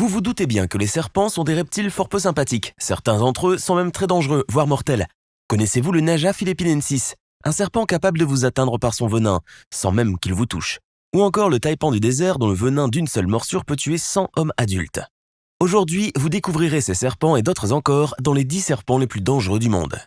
Vous vous doutez bien que les serpents sont des reptiles fort peu sympathiques. Certains d'entre eux sont même très dangereux, voire mortels. Connaissez-vous le Naja philippinensis, un serpent capable de vous atteindre par son venin, sans même qu'il vous touche? Ou encore le taipan du désert dont le venin d'une seule morsure peut tuer 100 hommes adultes. Aujourd'hui, vous découvrirez ces serpents et d'autres encore dans les 10 serpents les plus dangereux du monde.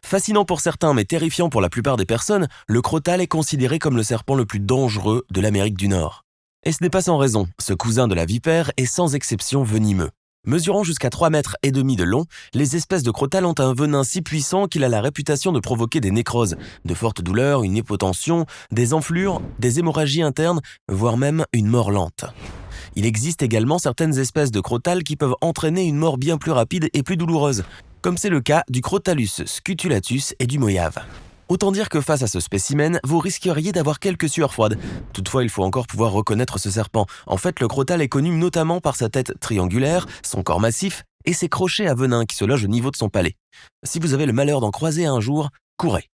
Fascinant pour certains mais terrifiant pour la plupart des personnes, le crotale est considéré comme le serpent le plus dangereux de l'Amérique du Nord. Et ce n'est pas sans raison, ce cousin de la vipère est sans exception venimeux. Mesurant jusqu'à 3,5 mètres de long, les espèces de crotale ont un venin si puissant qu'il a la réputation de provoquer des nécroses, de fortes douleurs, une hypotension, des enflures, des hémorragies internes, voire même une mort lente. Il existe également certaines espèces de crotale qui peuvent entraîner une mort bien plus rapide et plus douloureuse, comme c'est le cas du Crotalus scutulatus et du moyave. Autant dire que face à ce spécimen, vous risqueriez d'avoir quelques sueurs froides. Toutefois, il faut encore pouvoir reconnaître ce serpent. En fait, le crotale est connu notamment par sa tête triangulaire, son corps massif et ses crochets à venin qui se logent au niveau de son palais. Si vous avez le malheur d'en croiser un jour, courez.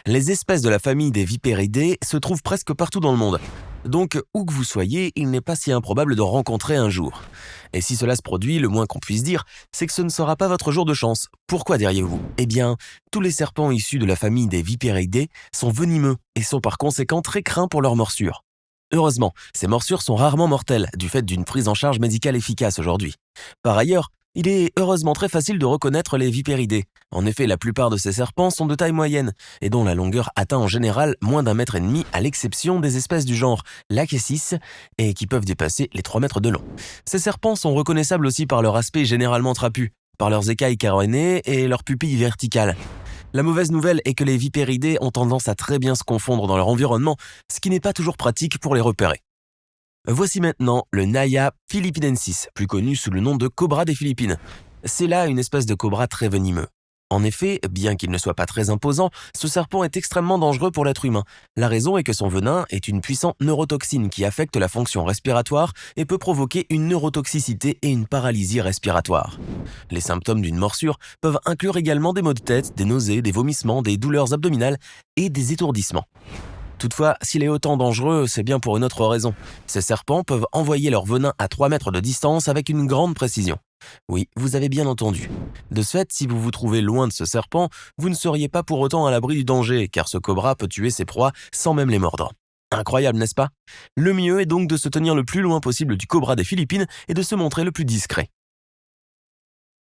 Les espèces de la famille des Viperidae se trouvent presque partout dans le monde. Donc, où que vous soyez, il n'est pas si improbable d'en rencontrer un jour. Et si cela se produit, le moins qu'on puisse dire, c'est que ce ne sera pas votre jour de chance. Pourquoi diriez-vous? Eh bien, tous les serpents issus de la famille des Viperidae sont venimeux et sont par conséquent très craints pour leurs morsures. Heureusement, ces morsures sont rarement mortelles, du fait d'une prise en charge médicale efficace aujourd'hui. Par ailleurs, il est heureusement très facile de reconnaître les Viperidae. En effet, la plupart de ces serpents sont de taille moyenne et dont la longueur atteint en général moins d'1,5 mètre, à l'exception des espèces du genre Lachesis et qui peuvent dépasser les 3 mètres de long. Ces serpents sont reconnaissables aussi par leur aspect généralement trapu, par leurs écailles caronées et leurs pupilles verticales. La mauvaise nouvelle est que les Viperidae ont tendance à très bien se confondre dans leur environnement, ce qui n'est pas toujours pratique pour les repérer. Voici maintenant le Naja philippinensis, plus connu sous le nom de cobra des Philippines. C'est là une espèce de cobra très venimeux. En effet, bien qu'il ne soit pas très imposant, ce serpent est extrêmement dangereux pour l'être humain. La raison est que son venin est une puissante neurotoxine qui affecte la fonction respiratoire et peut provoquer une neurotoxicité et une paralysie respiratoire. Les symptômes d'une morsure peuvent inclure également des maux de tête, des nausées, des vomissements, des douleurs abdominales et des étourdissements. Toutefois, s'il est autant dangereux, c'est bien pour une autre raison. Ces serpents peuvent envoyer leur venin à 3 mètres de distance avec une grande précision. Oui, vous avez bien entendu. De ce fait, si vous vous trouvez loin de ce serpent, vous ne seriez pas pour autant à l'abri du danger, car ce cobra peut tuer ses proies sans même les mordre. Incroyable, n'est-ce pas? Le mieux est donc de se tenir le plus loin possible du cobra des Philippines et de se montrer le plus discret.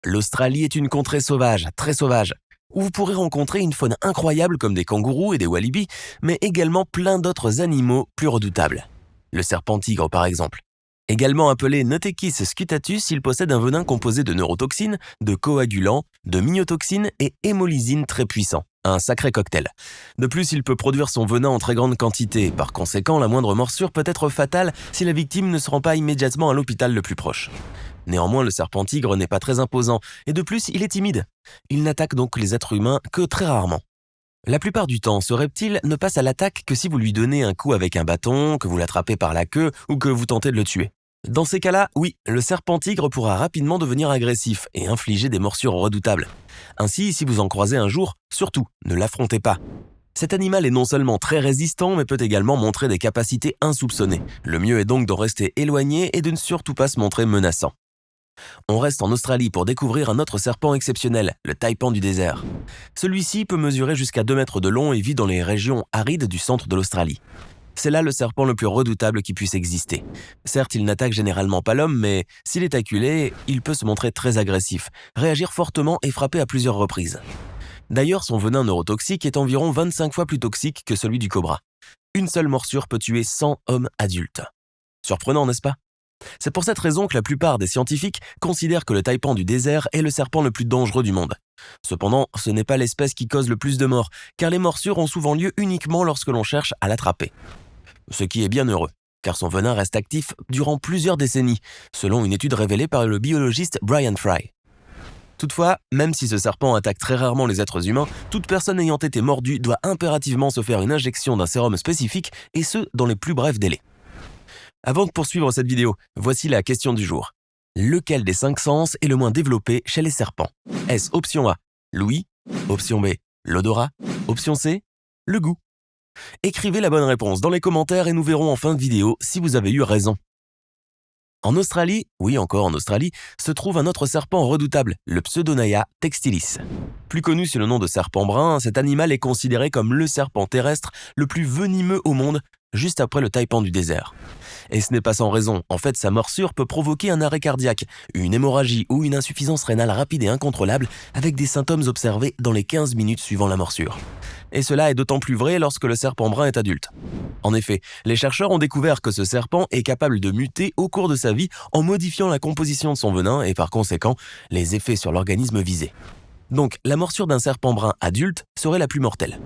L'Australie est une contrée sauvage, très sauvage, où vous pourrez rencontrer une faune incroyable comme des kangourous et des walibi, mais également plein d'autres animaux plus redoutables. Le serpent tigre par exemple. Également appelé Notekis scutatus, il possède un venin composé de neurotoxines, de coagulants, de myotoxines et hémolysine très puissant. Un sacré cocktail. De plus, il peut produire son venin en très grande quantité. Par conséquent, la moindre morsure peut être fatale si la victime ne se rend pas immédiatement à l'hôpital le plus proche. Néanmoins, le serpent tigre n'est pas très imposant et de plus, il est timide. Il n'attaque donc les êtres humains que très rarement. La plupart du temps, ce reptile ne passe à l'attaque que si vous lui donnez un coup avec un bâton, que vous l'attrapez par la queue ou que vous tentez de le tuer. Dans ces cas-là, oui, le serpent tigre pourra rapidement devenir agressif et infliger des morsures redoutables. Ainsi, si vous en croisez un jour, surtout, ne l'affrontez pas. Cet animal est non seulement très résistant, mais peut également montrer des capacités insoupçonnées. Le mieux est donc d'en rester éloigné et de ne surtout pas se montrer menaçant. On reste en Australie pour découvrir un autre serpent exceptionnel, le taipan du désert. Celui-ci peut mesurer jusqu'à 2 mètres de long et vit dans les régions arides du centre de l'Australie. C'est là le serpent le plus redoutable qui puisse exister. Certes, il n'attaque généralement pas l'homme, mais s'il est acculé, il peut se montrer très agressif, réagir fortement et frapper à plusieurs reprises. D'ailleurs, son venin neurotoxique est environ 25 fois plus toxique que celui du cobra. Une seule morsure peut tuer 100 hommes adultes. Surprenant, n'est-ce pas? C'est pour cette raison que la plupart des scientifiques considèrent que le taipan du désert est le serpent le plus dangereux du monde. Cependant, ce n'est pas l'espèce qui cause le plus de morts, car les morsures ont souvent lieu uniquement lorsque l'on cherche à l'attraper. Ce qui est bien heureux, car son venin reste actif durant plusieurs décennies, selon une étude révélée par le biologiste Brian Fry. Toutefois, même si ce serpent attaque très rarement les êtres humains, toute personne ayant été mordue doit impérativement se faire une injection d'un sérum spécifique, et ce, dans les plus brefs délais. Avant de poursuivre cette vidéo, voici la question du jour. Lequel des 5 sens est le moins développé chez les serpents? Est-ce option A, l'ouïe, option B, l'odorat, option C, le goût? Écrivez la bonne réponse dans les commentaires et nous verrons en fin de vidéo si vous avez eu raison. En Australie, oui encore en Australie, se trouve un autre serpent redoutable, le Pseudonaia textilis. Plus connu sous le nom de serpent brun, cet animal est considéré comme le serpent terrestre le plus venimeux au monde, juste après le taipan du désert. Et ce n'est pas sans raison, en fait sa morsure peut provoquer un arrêt cardiaque, une hémorragie ou une insuffisance rénale rapide et incontrôlable avec des symptômes observés dans les 15 minutes suivant la morsure. Et cela est d'autant plus vrai lorsque le serpent brun est adulte. En effet, les chercheurs ont découvert que ce serpent est capable de muter au cours de sa vie en modifiant la composition de son venin et par conséquent les effets sur l'organisme visé. Donc, la morsure d'un serpent brun adulte serait la plus mortelle.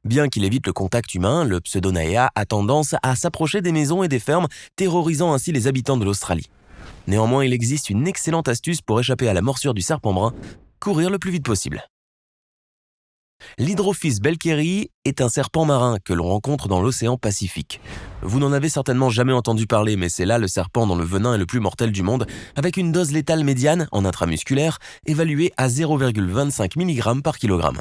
Bien qu'il évite le contact humain, le Pseudonaia a tendance à s'approcher des maisons et des fermes, terrorisant ainsi les habitants de l'Australie. Néanmoins, il existe une excellente astuce pour échapper à la morsure du serpent brun, courir le plus vite possible. L'Hydrophis belkeri est un serpent marin que l'on rencontre dans l'océan Pacifique. Vous n'en avez certainement jamais entendu parler, mais c'est là le serpent dont le venin est le plus mortel du monde, avec une dose létale médiane, en intramusculaire, évaluée à 0,25 mg par kilogramme.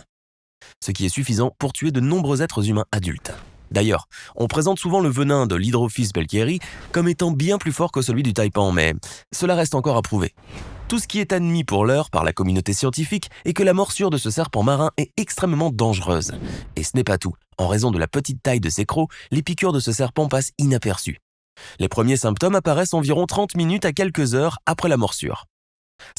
Ce qui est suffisant pour tuer de nombreux êtres humains adultes. D'ailleurs, on présente souvent le venin de l'Hydrophis belkeri comme étant bien plus fort que celui du taipan, mais cela reste encore à prouver. Tout ce qui est admis pour l'heure par la communauté scientifique est que la morsure de ce serpent marin est extrêmement dangereuse. Et ce n'est pas tout. En raison de la petite taille de ses crocs, les piqûres de ce serpent passent inaperçues. Les premiers symptômes apparaissent environ 30 minutes à quelques heures après la morsure.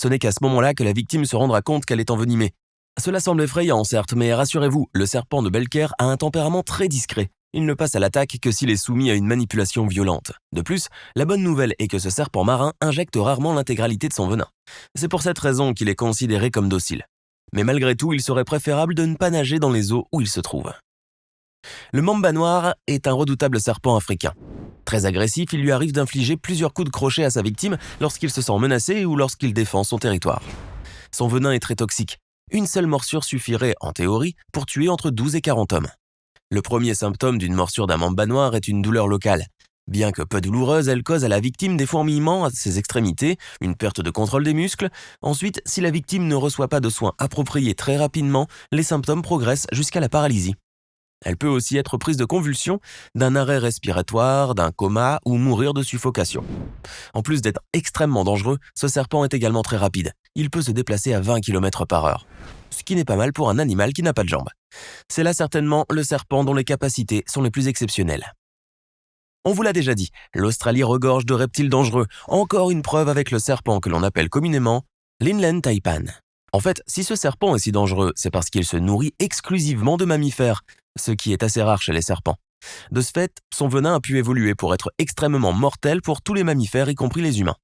Ce n'est qu'à ce moment-là que la victime se rendra compte qu'elle est envenimée. Cela semble effrayant, certes, mais rassurez-vous, le serpent de Belker a un tempérament très discret. Il ne passe à l'attaque que s'il est soumis à une manipulation violente. De plus, la bonne nouvelle est que ce serpent marin injecte rarement l'intégralité de son venin. C'est pour cette raison qu'il est considéré comme docile. Mais malgré tout, il serait préférable de ne pas nager dans les eaux où il se trouve. Le mamba noir est un redoutable serpent africain. Très agressif, il lui arrive d'infliger plusieurs coups de crochet à sa victime lorsqu'il se sent menacé ou lorsqu'il défend son territoire. Son venin est très toxique. Une seule morsure suffirait, en théorie, pour tuer entre 12 et 40 hommes. Le premier symptôme d'une morsure d'un mamba noir est une douleur locale. Bien que peu douloureuse, elle cause à la victime des fourmillements à ses extrémités, une perte de contrôle des muscles. Ensuite, si la victime ne reçoit pas de soins appropriés très rapidement, les symptômes progressent jusqu'à la paralysie. Elle peut aussi être prise de convulsions, d'un arrêt respiratoire, d'un coma ou mourir de suffocation. En plus d'être extrêmement dangereux, ce serpent est également très rapide. Il peut se déplacer à 20 km/h. Ce qui n'est pas mal pour un animal qui n'a pas de jambes. C'est là certainement le serpent dont les capacités sont les plus exceptionnelles. On vous l'a déjà dit, l'Australie regorge de reptiles dangereux, encore une preuve avec le serpent que l'on appelle communément l'inland taipan. En fait, si ce serpent est si dangereux, c'est parce qu'il se nourrit exclusivement de mammifères, ce qui est assez rare chez les serpents. De ce fait, son venin a pu évoluer pour être extrêmement mortel pour tous les mammifères, y compris les humains.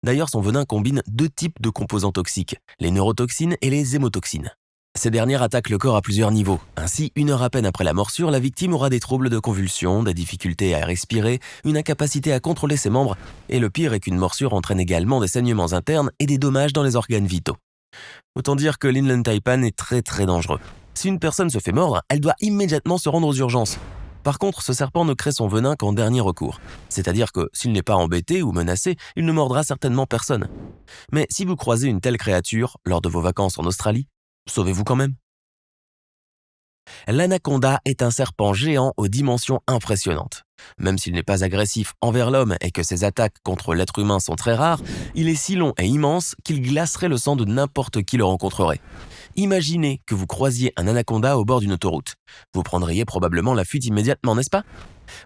D'ailleurs, son venin combine deux types de composants toxiques, les neurotoxines et les hémotoxines. Ces dernières attaquent le corps à plusieurs niveaux. Ainsi, 1 heure à peine après la morsure, la victime aura des troubles de convulsion, des difficultés à respirer, une incapacité à contrôler ses membres, et le pire est qu'une morsure entraîne également des saignements internes et des dommages dans les organes vitaux. Autant dire que l'inland taipan est très très dangereux. Si une personne se fait mordre, elle doit immédiatement se rendre aux urgences. Par contre, ce serpent ne crée son venin qu'en dernier recours. C'est-à-dire que s'il n'est pas embêté ou menacé, il ne mordra certainement personne. Mais si vous croisez une telle créature lors de vos vacances en Australie, sauvez-vous quand même. L'anaconda est un serpent géant aux dimensions impressionnantes. Même s'il n'est pas agressif envers l'homme et que ses attaques contre l'être humain sont très rares, il est si long et immense qu'il glacerait le sang de n'importe qui le rencontrerait. Imaginez que vous croisiez un anaconda au bord d'une autoroute. Vous prendriez probablement la fuite immédiatement, n'est-ce pas?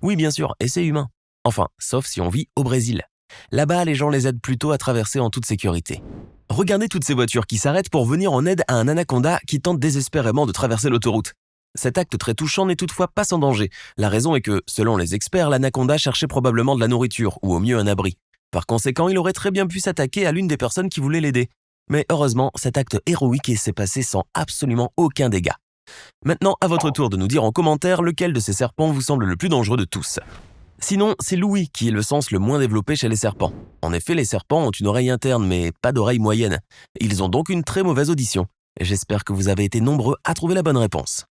Oui, bien sûr, et c'est humain. Enfin, sauf si on vit au Brésil. Là-bas, les gens les aident plutôt à traverser en toute sécurité. Regardez toutes ces voitures qui s'arrêtent pour venir en aide à un anaconda qui tente désespérément de traverser l'autoroute. Cet acte très touchant n'est toutefois pas sans danger. La raison est que, selon les experts, l'anaconda cherchait probablement de la nourriture ou au mieux un abri. Par conséquent, il aurait très bien pu s'attaquer à l'une des personnes qui voulaient l'aider. Mais heureusement, cet acte héroïque s'est passé sans absolument aucun dégât. Maintenant, à votre tour de nous dire en commentaire lequel de ces serpents vous semble le plus dangereux de tous. Sinon, c'est l'ouïe qui est le sens le moins développé chez les serpents. En effet, les serpents ont une oreille interne, mais pas d'oreille moyenne. Ils ont donc une très mauvaise audition. J'espère que vous avez été nombreux à trouver la bonne réponse.